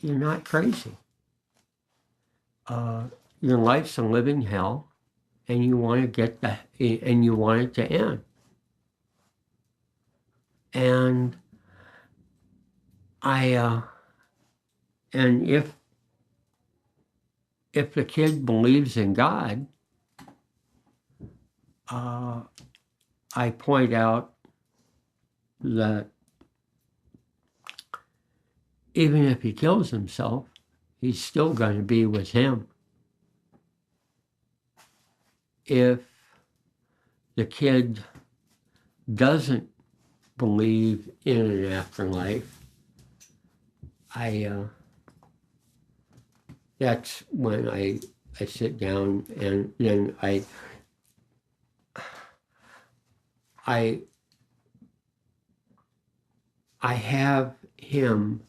you're not crazy. Your life's a living hell, and you want to and you want it to end. And and if the kid believes in God, I point out that even if he kills himself, he's still going to be with him. If the kid doesn't believe in an afterlife, that's when I sit down and then I have him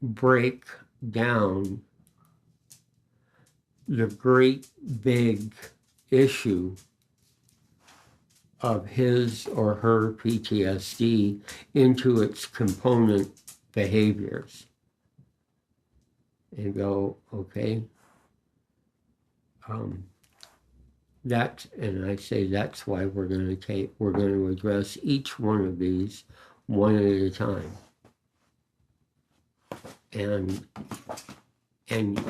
break down the great big issue of his or her PTSD into its component behaviors and go, okay, and I say that's why we're going to address each one of these one at a time. And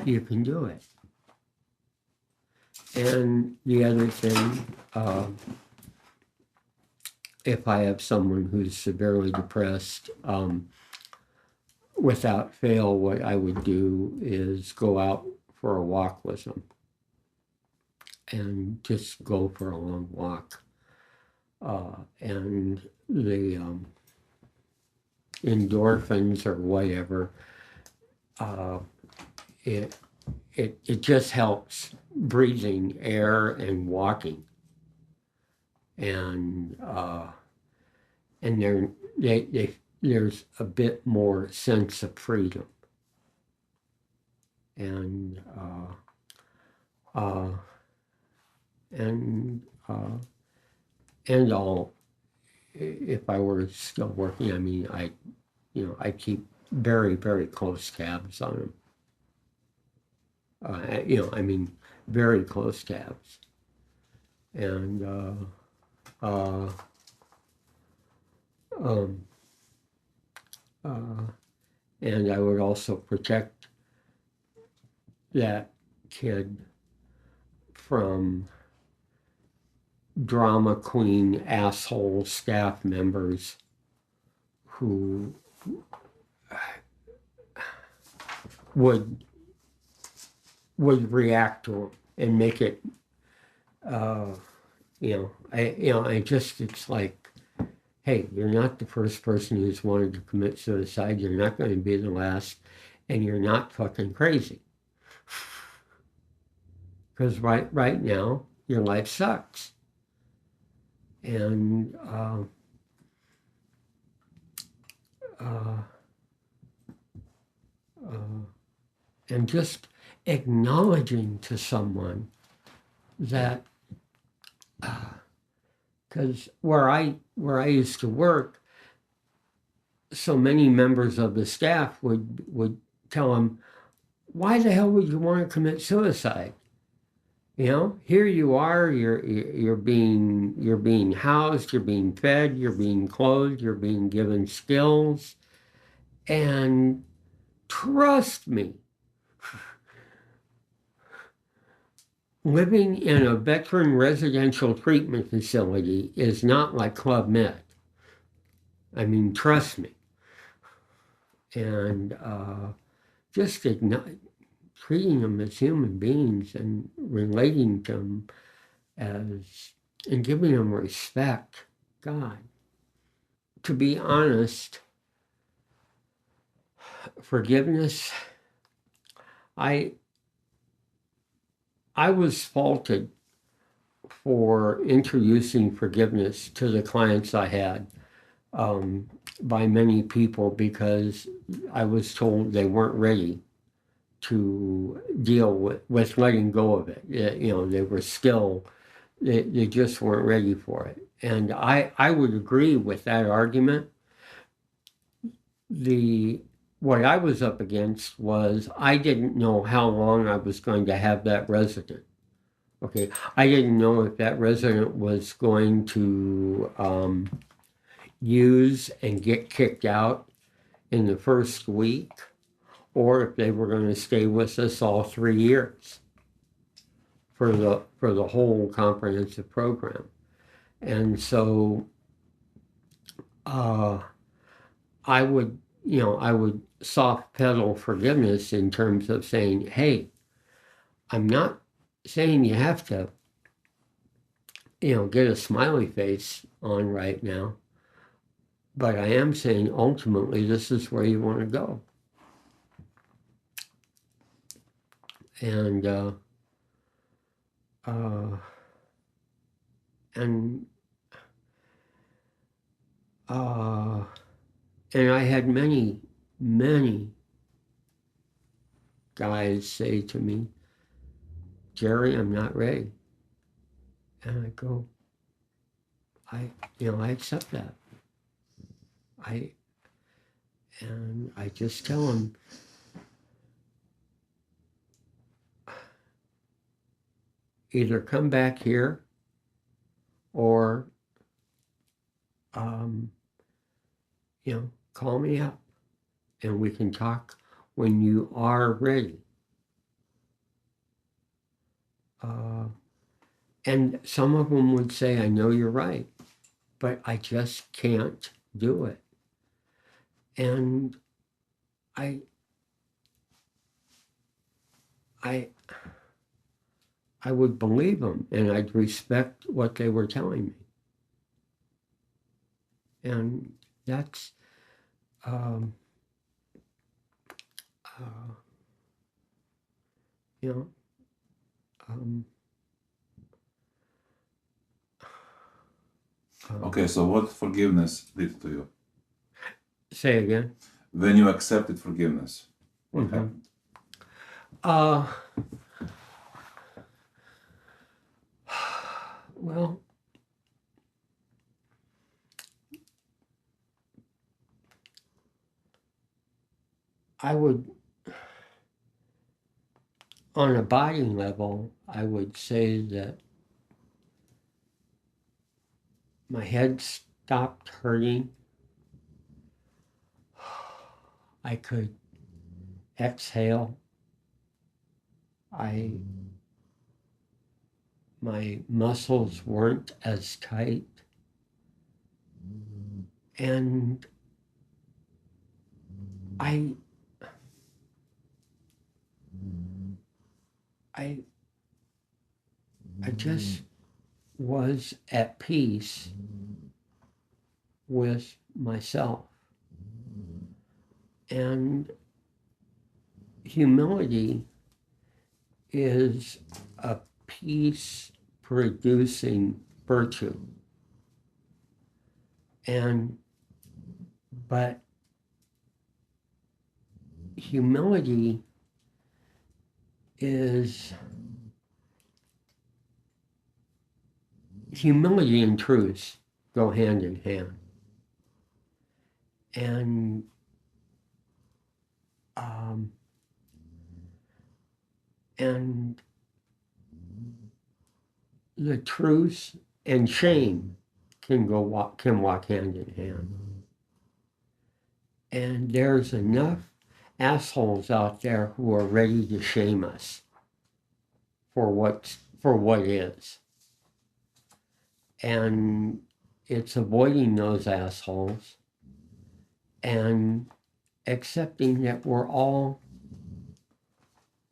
you can do it. And the other thing, if I have someone who's severely depressed, without fail, what I would do is go out for a walk with them and just go for a long walk. And the endorphins or whatever, it just helps breathing air and walking. And there's a bit more sense of freedom. And all, if I were still working, I mean, I keep very, very close tabs on them. I mean, very close tabs. And and I would also protect that kid from drama queen asshole staff members who would react to him and make it, it's like, hey, you're not the first person who's wanted to commit suicide. You're not going to be the last, and you're not fucking crazy. Because right now, your life sucks. And and just acknowledging to someone that, because where I used to work, so many members of the staff would tell him, why the hell would you want to commit suicide? Here you are, you're being housed, you're being fed, you're being clothed, you're being given skills, and trust me, living in a veteran residential treatment facility is not like Club Med. I mean, trust me. And just treating them as human beings and relating to them and giving them respect. God. To be honest, forgiveness, I was faulted for introducing forgiveness to the clients I had by many people because I was told they weren't ready to deal with letting go of it. They were still, they just weren't ready for it. And I would agree with that argument. The what I was up against was I didn't know how long I was going to have that resident. Okay, I didn't know if that resident was going to use and get kicked out in the first week, or if they were going to stay with us all 3 years for the whole comprehensive program. And so I would soft pedal forgiveness in terms of saying, hey, I'm not saying you have to, get a smiley face on right now, but I am saying ultimately this is where you want to go. And and I had many guys say to me, Jerry, I'm not ready. And I go, I accept that. And I just tell them, either come back here or, call me up and we can talk when you are ready. And some of them would say, I know you're right, but I just can't do it. And I would believe them, and I'd respect what they were telling me. And that's, Okay, so what forgiveness did to you? Say again? When you accepted forgiveness, what happened? Well, I would, on a body level, I would say that my head stopped hurting. I could exhale. My muscles weren't as tight. And I just was at peace with myself. And humility is a peace-producing virtue. But humility and truth go hand in hand. And the truth and shame can walk hand in hand. And there's enough assholes out there who are ready to shame us for what is. And it's avoiding those assholes and accepting that we're all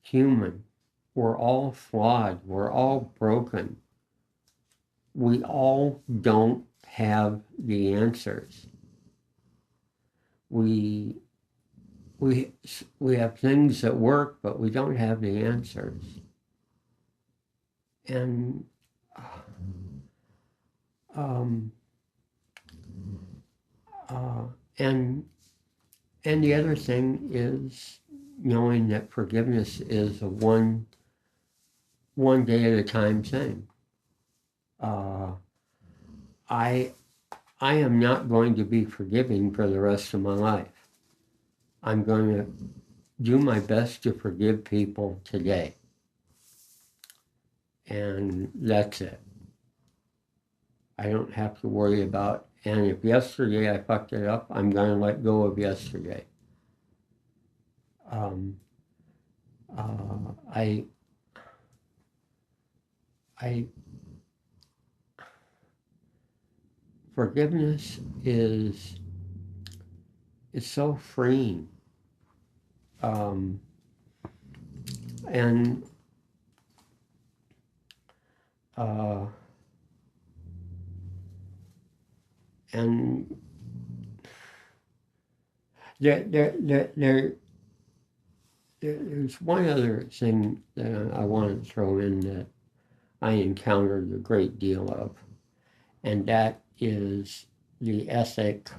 human, we're all flawed, we're all broken. We all don't have the answers. We have things that work, but we don't have the answers. And and the other thing is knowing that forgiveness is a one day at a time thing. I am not going to be forgiving for the rest of my life. I'm going to do my best to forgive people today. And that's it. I don't have to worry about, and if yesterday I fucked it up, I'm going to let go of yesterday. I forgiveness is so freeing. And there's one other thing that I want to throw in that I encountered a great deal of, and that is the ethic.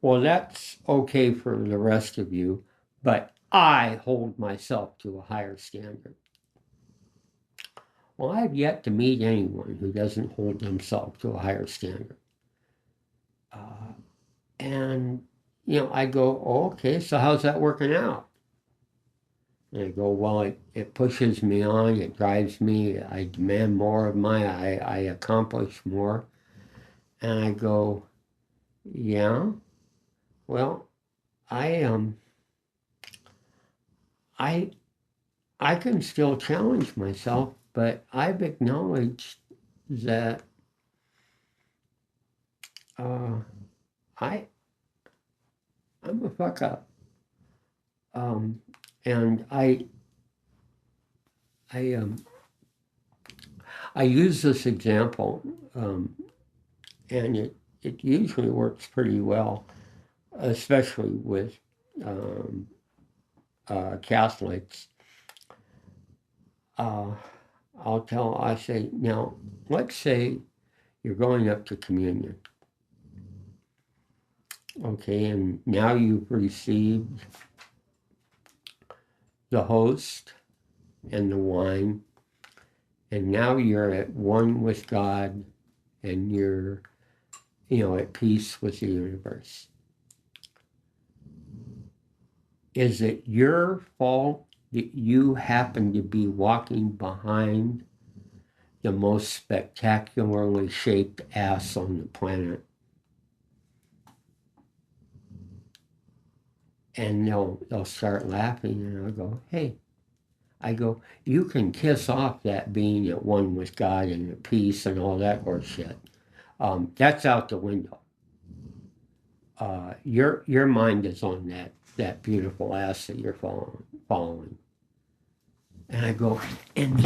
Well, that's okay for the rest of you, but I hold myself to a higher standard. Well, I've yet to meet anyone who doesn't hold themselves to a higher standard. And, I go, oh, okay, so how's that working out? And I go, well, it pushes me on, it drives me, I demand more of I accomplish more. And I go, yeah, well, I can still challenge myself, but I've acknowledged that I'm a fuck up. And I use this example, and it usually works pretty well, especially with Catholics. I say, now, let's say you're going up to communion. Okay, and now you've received the host and the wine, and now you're at one with God, and you're, at peace with the universe. Is it your fault that you happen to be walking behind the most spectacularly shaped ass on the planet? And they'll start laughing, and I'll go, hey. I go, you can kiss off that being at one with God and at peace and all that horse shit. That's out the window. Your mind is on that beautiful ass that you're following. And I go, and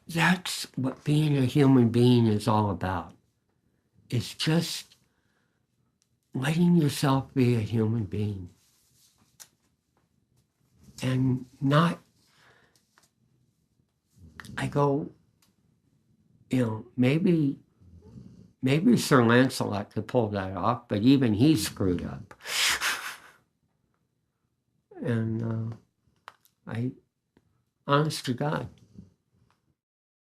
that's what being a human being is all about. It's just letting yourself be a human being. And not, I go, maybe Sir Lancelot could pull that off, but even he screwed up. And honest to God,